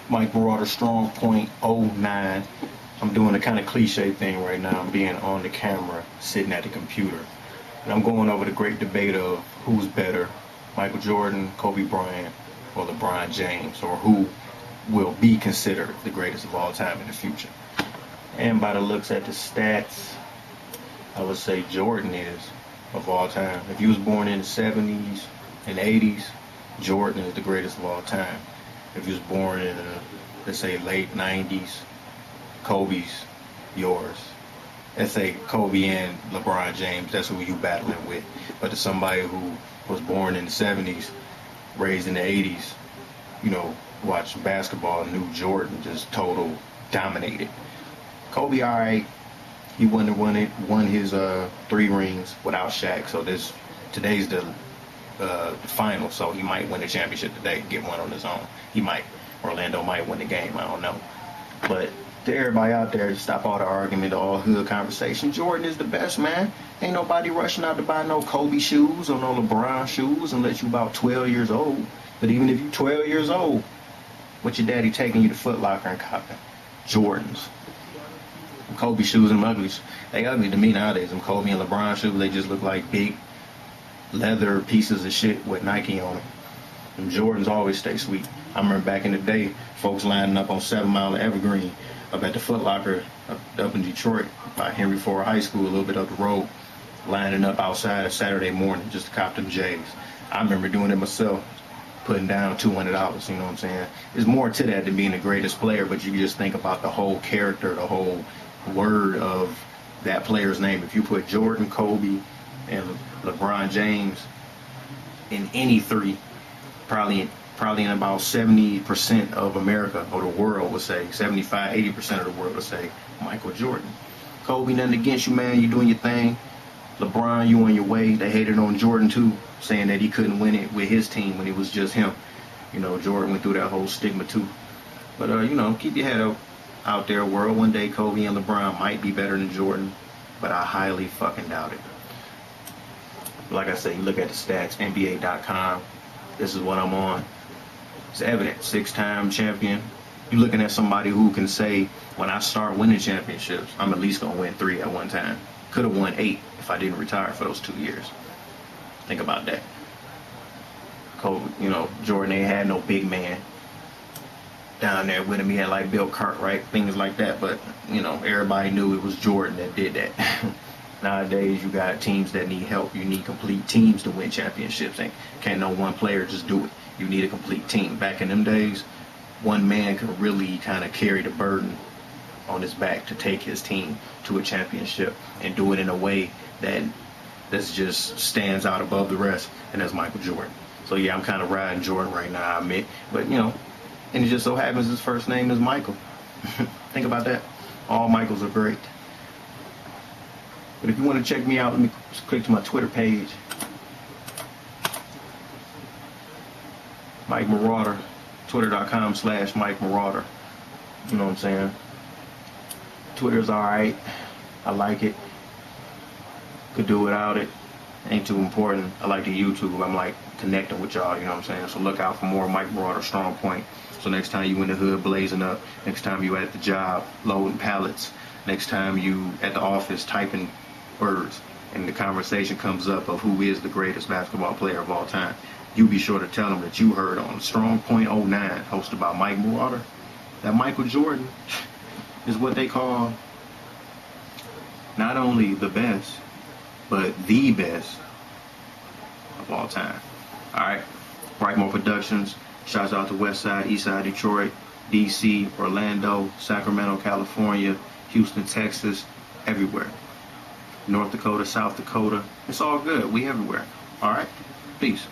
Mike Marauder, Strongpoint '09. I'm doing a kind of cliche thing right now. I'm being on the camera, sitting at the computer. And I'm going over the great debate of who's better, Michael Jordan, Kobe Bryant, or LeBron James, or who will be considered the greatest of all time in the future. And by the looks at the stats, I would say Jordan is of all time. If you was born in the 70s and 80s, Jordan is the greatest of all time. If you was born in the, let's say, late 90s, Kobe's yours. Let's say Kobe and LeBron James, that's who you battling with. But to somebody who was born in the 70s, raised in the 80s, you know, watched basketball, knew Jordan just total dominated. Kobe, all right, he won his 3 rings without Shaq. So today's the final, so he might win the championship today, get one on his own. He might. Orlando might win the game, I don't know. But to everybody out there, to stop all the argument, all hood conversation, Jordan is the best, man. Ain't nobody rushing out to buy no Kobe shoes or no LeBron shoes unless you about 12 years old. But even if you 12 years old, what your daddy taking you to Foot Locker and copping? Jordans. Kobe shoes and uglies. They ugly to me nowadays. Them Kobe and LeBron shoes, they just look like big leather pieces of shit with Nike on them. Them Jordans always stay sweet. I remember back in the day, folks lining up on 7 Mile and Evergreen up at the Foot Locker up in Detroit by Henry Ford High School, a little bit up the road, lining up outside a Saturday morning just to cop them J's. I remember doing it myself, putting down $200, you know what I'm saying? There's more to that than being the greatest player, but you just think about the whole character, the whole word of that player's name. If you put Jordan, Kobe, and LeBron James in any 3, probably in about 70% of America or the world would say, 75, 80% of the world would say Michael Jordan. Kobe, nothing against you, man. You doing your thing. LeBron, you on your way. They hated on Jordan too, saying that he couldn't win it with his team when it was just him. You know, Jordan went through that whole stigma too. But you know, keep your head out there, world. One day Kobe and LeBron might be better than Jordan, but I highly fucking doubt it. Like I said, you look at the stats, NBA.com. This is what I'm on. It's evident. 6-time champion. You're looking at somebody who can say, when I start winning championships, I'm at least going to win 3 at one time. Could have won 8 if I didn't retire for those 2 years. Think about that. Kobe, you know, Jordan ain't had no big man down there with him. He had like Bill Cartwright, things like that. But, you know, everybody knew it was Jordan that did that. Nowadays, you got teams that need help. You need complete teams to win championships. And can't no one player just do it. You need a complete team. Back in them days, one man could really kind of carry the burden on his back to take his team to a championship and do it in a way that's just stands out above the rest, and that's Michael Jordan. So yeah, I'm kind of riding Jordan right now, I admit. But you know, and it just so happens his first name is Michael. Think about that. All Michaels are great. But if you want to check me out, let me click to my Twitter page. Mike Marauder, twitter.com/Mike Marauder. You know what I'm saying? Twitter's alright. I like it. Could do without it. Ain't too important. I like the YouTube. I'm like connecting with y'all, you know what I'm saying? So look out for more Mike Marauder Strongpoint. So next time you in the hood blazing up, next time you at the job loading pallets, next time you at the office typing words, and the conversation comes up of who is the greatest basketball player of all time, you be sure to tell them that you heard on Strongpoint '09, hosted by Mike Marauder, that Michael Jordan is what they call not only the best, but the best of all time. Alright, Brightmore Productions. Shouts out to Westside, Eastside Detroit, DC, Orlando, Sacramento, California, Houston, Texas, everywhere. North Dakota, South Dakota. It's all good. We everywhere. Alright? Peace.